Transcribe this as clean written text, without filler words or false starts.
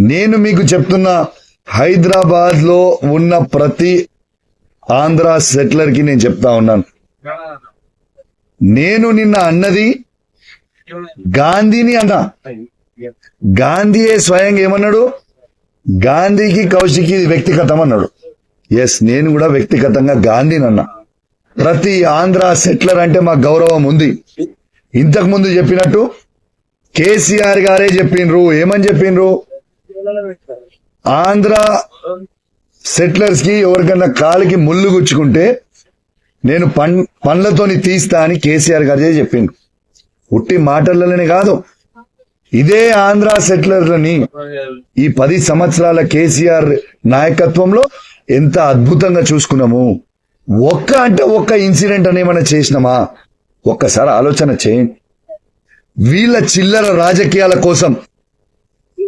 నేను మీకు చెప్తున్నా, హైదరాబాద్ లో ఉన్న ప్రతి ఆంధ్ర సెటిలర్ కి నేను చెప్తా ఉన్నాను, నేను నిన్న అన్నది గాంధీని అన్నా. గాంధీయే స్వయంగా ఏమన్నాడు, గాంధీకి కౌశికి వ్యక్తిగతం అన్నాడు. ఎస్, నేను కూడా వ్యక్తిగతంగా గాంధీని అన్నా. ప్రతి ఆంధ్ర సెటిలర్ అంటే మా గౌరవం ఉంది. ఇంతకు ముందు చెప్పినట్టు కేసీఆర్ గారే చెప్పిండ్రు. ఏమని చెప్పిండ్రు, ఆంధ్ర సెటిలర్స్ కి ఎవరికన్నా కాలికి ముళ్ళు గుచ్చుకుంటే నేను పండ్లతోని తీస్తా అని కేసీఆర్ గారే చెప్పిండ్రు. ఉట్టి మాటలనే కాదు, ఇదే ఆంధ్ర సెటిలర్లని ఈ 10 సంవత్సరాల కేసీఆర్ నాయకత్వంలో ఎంత అద్భుతంగా చూసుకున్నాము. ఒక్క ఇన్సిడెంట్ అని ఏమైనా చేసినామా? ఒక్కసారి ఆలోచన చేయండి. వీళ్ళ చిల్లర రాజకీయాల కోసం